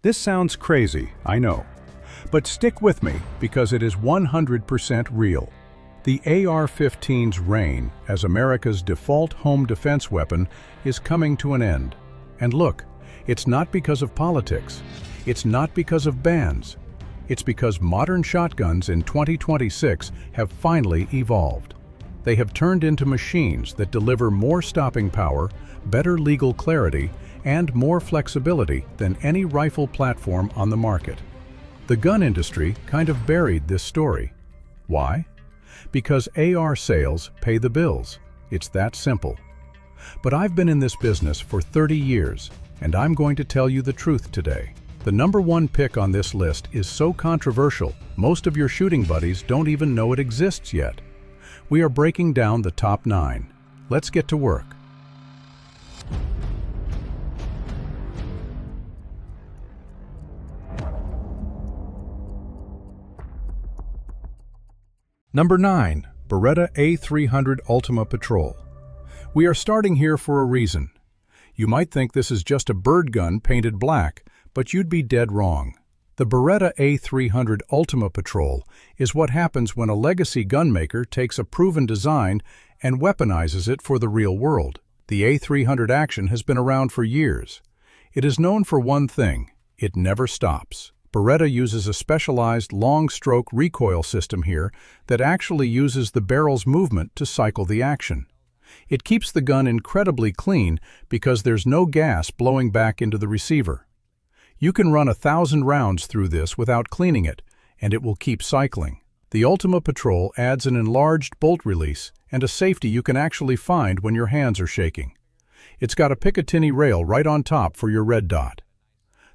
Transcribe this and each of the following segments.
This sounds crazy, I know. But stick with me because it is 100% real. The AR-15's reign as America's default home defense weapon is coming to an end. And look, it's not because of politics. It's not because of bans. It's because modern shotguns in 2026 have finally evolved. They have turned into machines that deliver more stopping power, better legal clarity, and more flexibility than any rifle platform on the market. The gun industry kind of buried this story. Why? Because AR sales pay the bills. It's that simple. But I've been in this business for 30 years, and I'm going to tell you the truth today. The #1 pick on this list is so controversial, most of your shooting buddies don't even know it exists yet. We are breaking down the top 9. Let's get to work. Number 9. Beretta A300 Ultima Patrol. We are starting here for a reason. You might think this is just a bird gun painted black, but you'd be dead wrong. The Beretta A300 Ultima Patrol is what happens when a legacy gunmaker takes a proven design and weaponizes it for the real world. The A300 action has been around for years. It is known for one thing: it never stops. Beretta uses a specialized long-stroke recoil system here that actually uses the barrel's movement to cycle the action. It keeps the gun incredibly clean because there's no gas blowing back into the receiver. You can run 1,000 rounds through this without cleaning it, and it will keep cycling. The Ultima Patrol adds an enlarged bolt release and a safety you can actually find when your hands are shaking. It's got a Picatinny rail right on top for your red dot.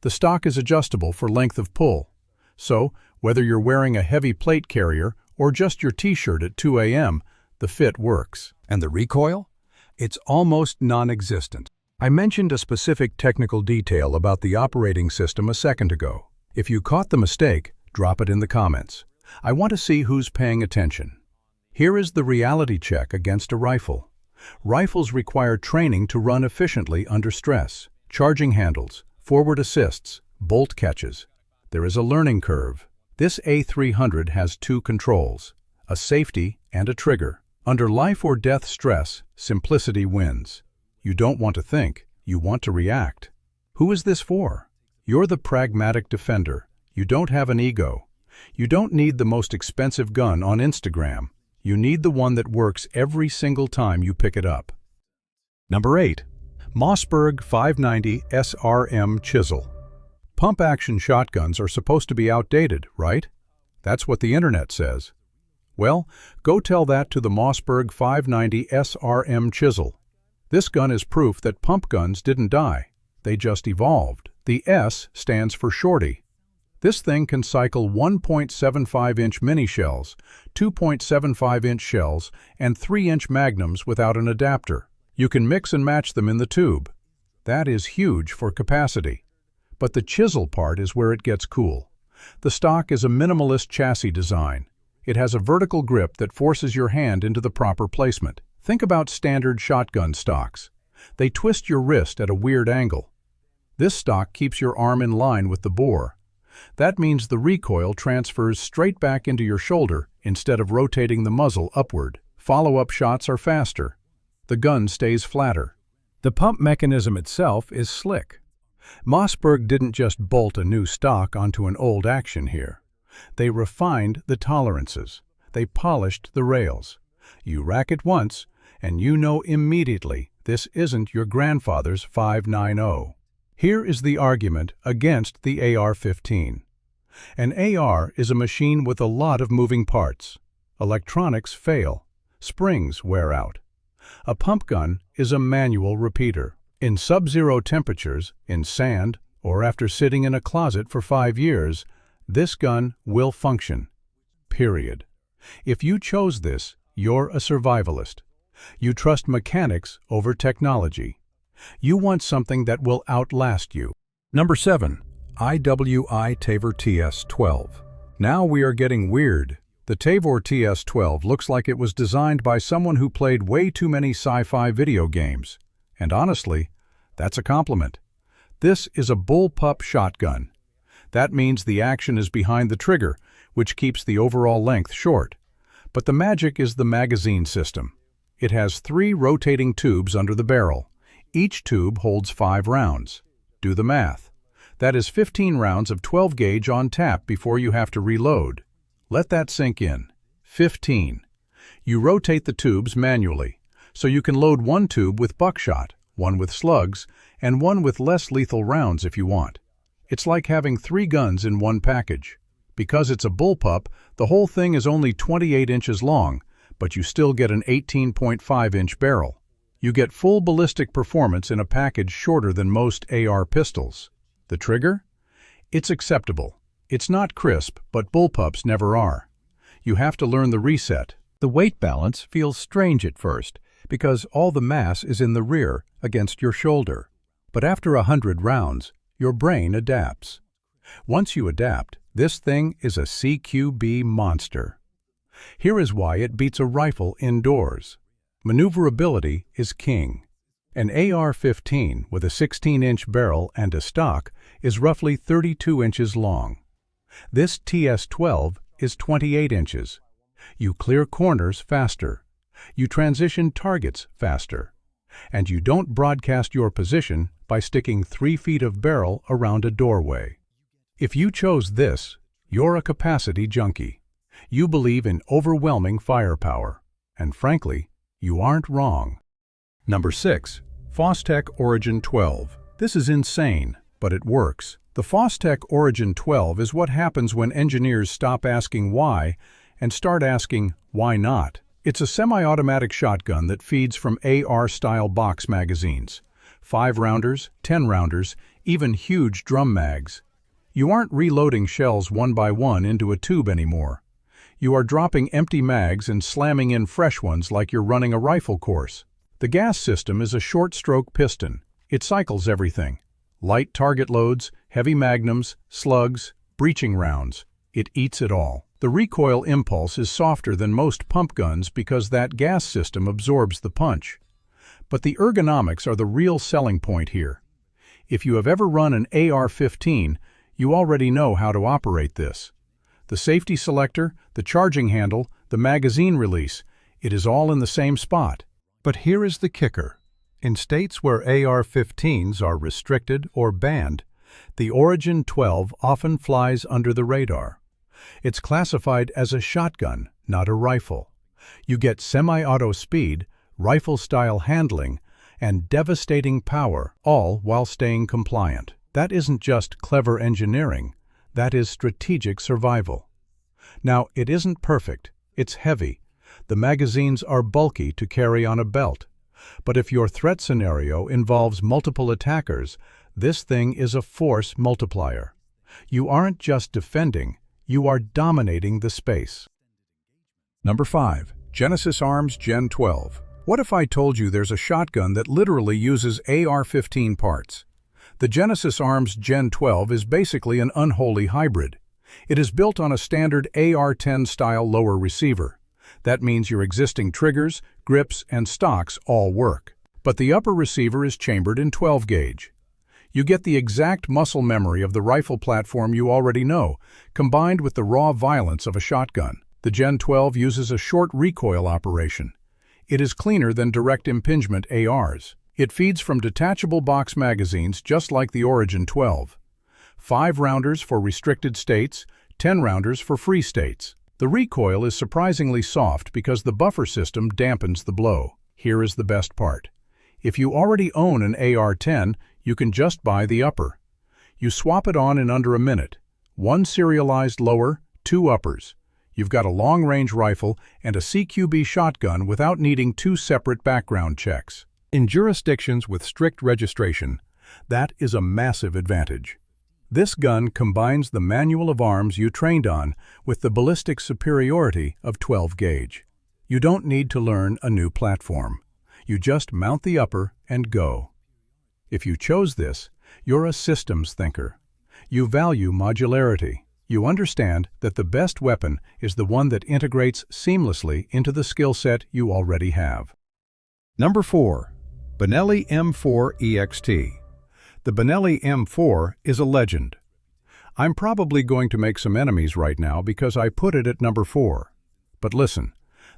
The stock is adjustable for length of pull, so whether you're wearing a heavy plate carrier or just your t-shirt at 2 a.m., the fit works. And the recoil? It's almost non-existent. I mentioned a specific technical detail about the operating system a second ago. If you caught the mistake, drop it in the comments. I want to see who's paying attention. Here is the reality check against a rifle. Rifles require training to run efficiently under stress. Charging handles, forward assists, bolt catches. There is a learning curve. This A300 has 2 controls, a safety and a trigger. Under life or death stress, simplicity wins. You don't want to think, you want to react. Who is this for? You're the pragmatic defender. You don't have an ego. You don't need the most expensive gun on Instagram. You need the one that works every single time you pick it up. Number 8. Mossberg 590 S RM Chisel. Pump-action shotguns are supposed to be outdated, right? That's what the internet says. Well, go tell that to the Mossberg 590 S RM Chisel. This gun is proof that pump guns didn't die. They just evolved. The S stands for shorty. This thing can cycle 1.75-inch mini shells, 2.75-inch shells, and 3-inch magnums without an adapter. You can mix and match them in the tube. That is huge for capacity. But the chisel part is where it gets cool. The stock is a minimalist chassis design. It has a vertical grip that forces your hand into the proper placement. Think about standard shotgun stocks. They twist your wrist at a weird angle. This stock keeps your arm in line with the bore. That means the recoil transfers straight back into your shoulder instead of rotating the muzzle upward. Follow-up shots are faster. The gun stays flatter. The pump mechanism itself is slick. Mossberg didn't just bolt a new stock onto an old action here. They refined the tolerances. They polished the rails. You rack it once, and you know immediately this isn't your grandfather's 590. Here is the argument against the AR-15. An AR is a machine with a lot of moving parts. Electronics fail. Springs wear out. A pump gun is a manual repeater. In sub-zero temperatures, in sand, or after sitting in a closet for 5 years, this gun will function. Period. If you chose this, you're a survivalist. You trust mechanics over technology. You want something that will outlast you. Number 7. IWI Tavor TS12. Now we are getting weird. The Tavor TS12 looks like it was designed by someone who played way too many sci-fi video games. And honestly, that's a compliment. This is a bullpup shotgun. That means the action is behind the trigger, which keeps the overall length short. But the magic is the magazine system. It has 3 rotating tubes under the barrel. Each tube holds 5 rounds. Do the math. That is 15 rounds of 12 gauge on tap before you have to reload. Let that sink in. 15. You rotate the tubes manually, so you can load one tube with buckshot, one with slugs, and one with less lethal rounds if you want. It's like having 3 guns in one package. Because it's a bullpup, the whole thing is only 28 inches long, but you still get an 18.5-inch barrel. You get full ballistic performance in a package shorter than most AR pistols. The trigger? It's acceptable. It's not crisp, but bullpups never are. You have to learn the reset. The weight balance feels strange at first, because all the mass is in the rear, against your shoulder. But after 100 rounds, your brain adapts. Once you adapt, this thing is a CQB monster. Here is why it beats a rifle indoors. Maneuverability is king. An AR-15 with a 16-inch barrel and a stock is roughly 32 inches long. This TS12 is 28 inches. You clear corners faster. You transition targets faster. And you don't broadcast your position by sticking 3 feet of barrel around a doorway. If you chose this, you're a capacity junkie. You believe in overwhelming firepower. And frankly, you aren't wrong. Number 6. Fostech Origin 12. This is insane, but it works. The Fostech Origin 12 is what happens when engineers stop asking why and start asking why not. It's a semi-automatic shotgun that feeds from AR-style box magazines. 5-rounders, 10-rounders, even huge drum mags. You aren't reloading shells one by one into a tube anymore. You are dropping empty mags and slamming in fresh ones like you're running a rifle course. The gas system is a short-stroke piston. It cycles everything. Light target loads, heavy magnums, slugs, breaching rounds. It eats it all. The recoil impulse is softer than most pump guns because that gas system absorbs the punch. But the ergonomics are the real selling point here. If you have ever run an AR-15, you already know how to operate this. The safety selector, the charging handle, the magazine release, it is all in the same spot. But here is the kicker. In states where AR-15s are restricted or banned, the Origin 12 often flies under the radar. It's classified as a shotgun, not a rifle. You get semi-auto speed, rifle-style handling, and devastating power, all while staying compliant. That isn't just clever engineering, that is strategic survival. Now, it isn't perfect, it's heavy. The magazines are bulky to carry on a belt. But if your threat scenario involves multiple attackers, this thing is a force multiplier. You aren't just defending, you are dominating the space. Number 5. Genesis Arms Gen 12. What if I told you there's a shotgun that literally uses AR-15 parts? The Genesis Arms Gen 12 is basically an unholy hybrid. It is built on a standard AR-10 style lower receiver. That means your existing triggers, grips, and stocks all work. But the upper receiver is chambered in 12 gauge. You get the exact muscle memory of the rifle platform you already know, combined with the raw violence of a shotgun. The Gen 12 uses a short recoil operation. It is cleaner than direct impingement ARs. It feeds from detachable box magazines just like the Origin 12. 5-rounders for restricted states, 10-rounders for free states. The recoil is surprisingly soft because the buffer system dampens the blow. Here is the best part. If you already own an AR-10, you can just buy the upper. You swap it on in under a minute. 1 serialized lower, 2 uppers. You've got a long-range rifle and a CQB shotgun without needing 2 separate background checks. In jurisdictions with strict registration, that is a massive advantage. This gun combines the manual of arms you trained on with the ballistic superiority of 12 gauge. You don't need to learn a new platform. You just mount the upper and go. If you chose this, you're a systems thinker. You value modularity. You understand that the best weapon is the one that integrates seamlessly into the skill set you already have. Number 4. Benelli M4 EXT. The Benelli M4 is a legend. I'm probably going to make some enemies right now because I put it at number 4. But listen,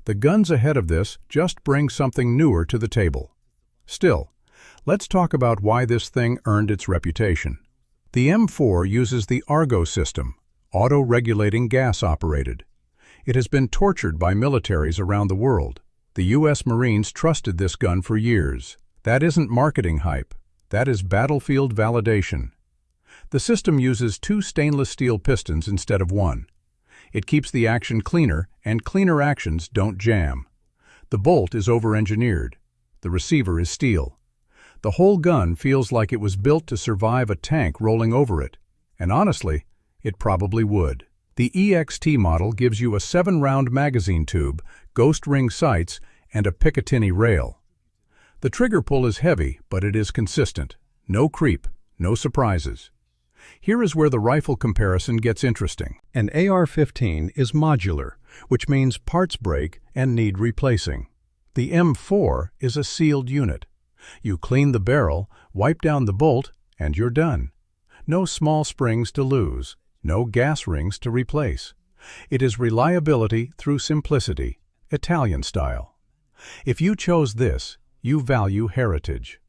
the guns ahead of this just bring something newer to the table. Still, let's talk about why this thing earned its reputation. The M4 uses the Argo system, auto-regulating gas-operated. It has been tortured by militaries around the world. The U.S. Marines trusted this gun for years. That isn't marketing hype. That is battlefield validation. The system uses 2 stainless steel pistons instead of 1. It keeps the action cleaner, and cleaner actions don't jam. The bolt is over-engineered. The receiver is steel. The whole gun feels like it was built to survive a tank rolling over it. And honestly, it probably would. The EXT model gives you a 7-round magazine tube, ghost ring sights, and a Picatinny rail. The trigger pull is heavy, but it is consistent. No creep, no surprises. Here is where the rifle comparison gets interesting. An AR-15 is modular, which means parts break and need replacing. The M4 is a sealed unit. You clean the barrel, wipe down the bolt, and you're done. No small springs to lose, no gas rings to replace. It is reliability through simplicity, Italian style. If you chose this, you value heritage.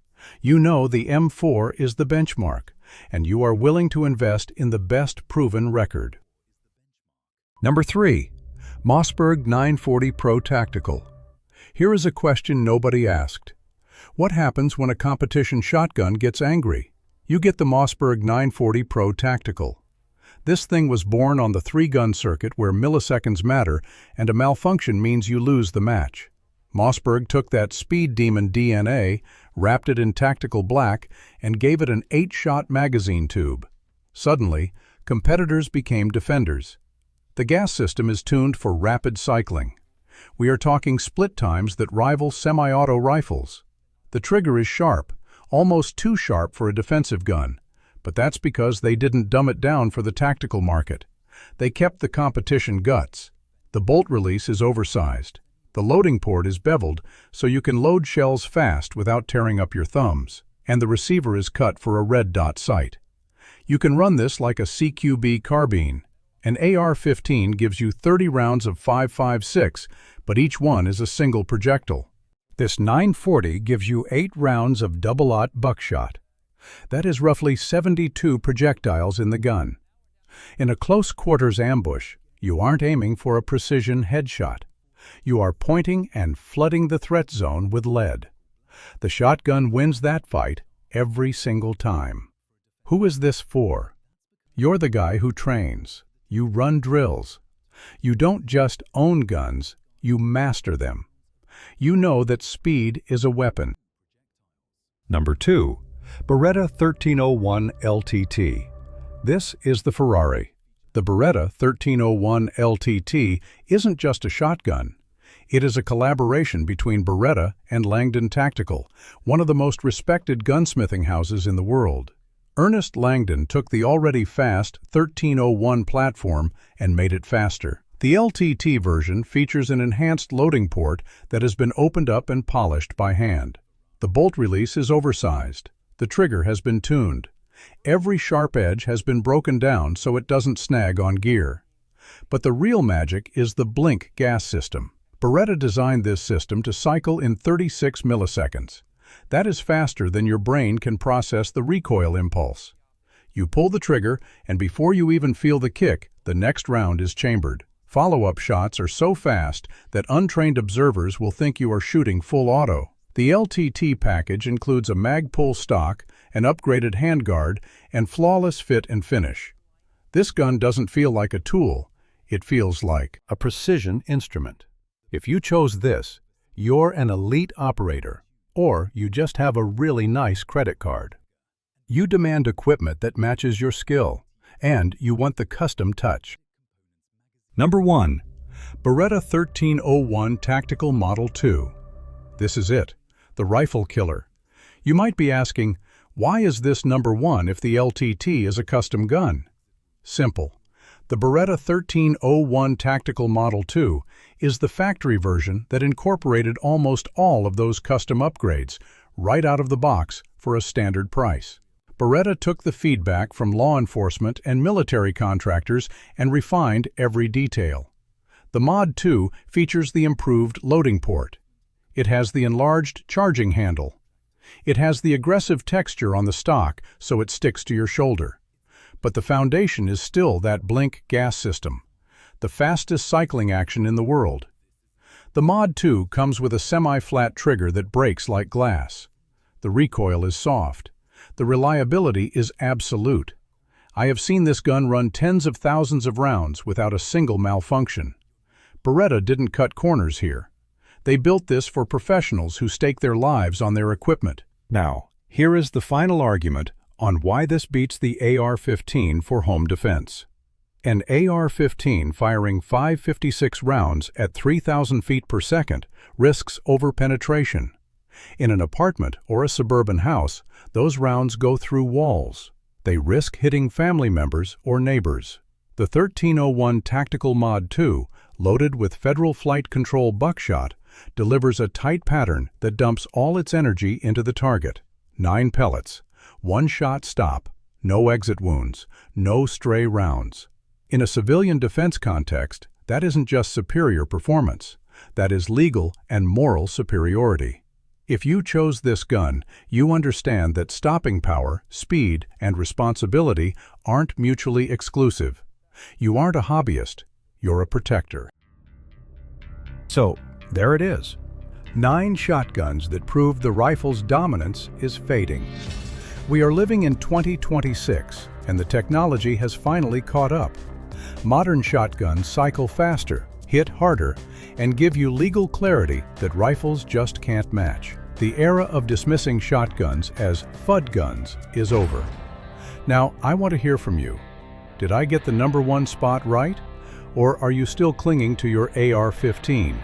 You know the M4 is the benchmark, and you are willing to invest in the best proven record. Number 3. Mossberg 940 Pro Tactical. Here is a question nobody asked. What happens when a competition shotgun gets angry? You get the Mossberg 940 Pro Tactical. This thing was born on the 3-gun circuit where milliseconds matter and a malfunction means you lose the match. Mossberg took that speed demon DNA, wrapped it in tactical black, and gave it an 8-shot magazine tube. Suddenly, competitors became defenders. The gas system is tuned for rapid cycling. We are talking split times that rival semi-auto rifles. The trigger is sharp, almost too sharp for a defensive gun, but that's because they didn't dumb it down for the tactical market. They kept the competition guts. The bolt release is oversized. The loading port is beveled so you can load shells fast without tearing up your thumbs, and the receiver is cut for a red dot sight. You can run this like a CQB carbine. An AR-15 gives you 30 rounds of 5.56, but each one is a single projectile. This 940 gives you 8 rounds of double-aught buckshot. That is roughly 72 projectiles in the gun. In a close-quarters ambush, you aren't aiming for a precision headshot. You are pointing and flooding the threat zone with lead. The shotgun wins that fight every single time. Who is this for? You're the guy who trains. You run drills. You don't just own guns, you master them. You know that speed is a weapon. Number 2. Beretta 1301 LTT. This is the Ferrari. The Beretta 1301 LTT isn't just a shotgun. It is a collaboration between Beretta and Langdon Tactical, one of the most respected gunsmithing houses in the world. Ernest Langdon took the already fast 1301 platform and made it faster. The LTT version features an enhanced loading port that has been opened up and polished by hand. The bolt release is oversized. The trigger has been tuned. Every sharp edge has been broken down so it doesn't snag on gear. But the real magic is the blink gas system. Beretta designed this system to cycle in 36 milliseconds. That is faster than your brain can process the recoil impulse. You pull the trigger, and before you even feel the kick, the next round is chambered. Follow-up shots are so fast that untrained observers will think you are shooting full auto. The LTT package includes a mag-pull stock, an upgraded handguard, and flawless fit and finish. This gun doesn't feel like a tool, it feels like a precision instrument. If you chose this, you're an elite operator, or you just have a really nice credit card. You demand equipment that matches your skill, and you want the custom touch. Number 1. Beretta 1301 Tactical Model 2. This is it, the rifle killer. You might be asking, why is this number 1 if the LTT is a custom gun? Simple. The Beretta 1301 Tactical Model 2 is the factory version that incorporated almost all of those custom upgrades right out of the box for a standard price. Beretta took the feedback from law enforcement and military contractors and refined every detail. The Mod 2 features the improved loading port. It has the enlarged charging handle. It has the aggressive texture on the stock so it sticks to your shoulder. But the foundation is still that Blink gas system, the fastest cycling action in the world. The Mod 2 comes with a semi-flat trigger that breaks like glass. The recoil is soft. The reliability is absolute. I have seen this gun run tens of thousands of rounds without a single malfunction. Beretta didn't cut corners here. They built this for professionals who stake their lives on their equipment. Now, here is the final argument on why this beats the AR-15 for home defense. An AR-15 firing 556 rounds at 3,000 feet per second risks over-penetration. In an apartment or a suburban house, those rounds go through walls. They risk hitting family members or neighbors. The 1301 Tactical Mod 2, loaded with Federal Flight Control buckshot, delivers a tight pattern that dumps all its energy into the target. 9 pellets, one-shot stop, no exit wounds, no stray rounds. In a civilian defense context, that isn't just superior performance. That is legal and moral superiority. If you chose this gun, you understand that stopping power, speed, and responsibility aren't mutually exclusive. You aren't a hobbyist, you're a protector. So, there it is. 9 shotguns that prove the rifle's dominance is fading. We are living in 2026, and the technology has finally caught up. Modern shotguns cycle faster, hit harder, and give you legal clarity that rifles just can't match. The era of dismissing shotguns as Fudd guns is over. Now, I want to hear from you. Did I get the #1 spot right? Or are you still clinging to your AR-15?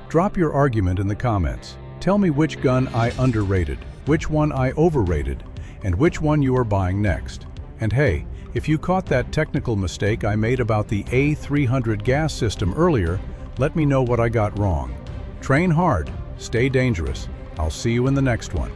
Drop your argument in the comments. Tell me which gun I underrated, which one I overrated, and which one you are buying next. And hey, if you caught that technical mistake I made about the A300 gas system earlier, let me know what I got wrong. Train hard, stay dangerous. I'll see you in the next one.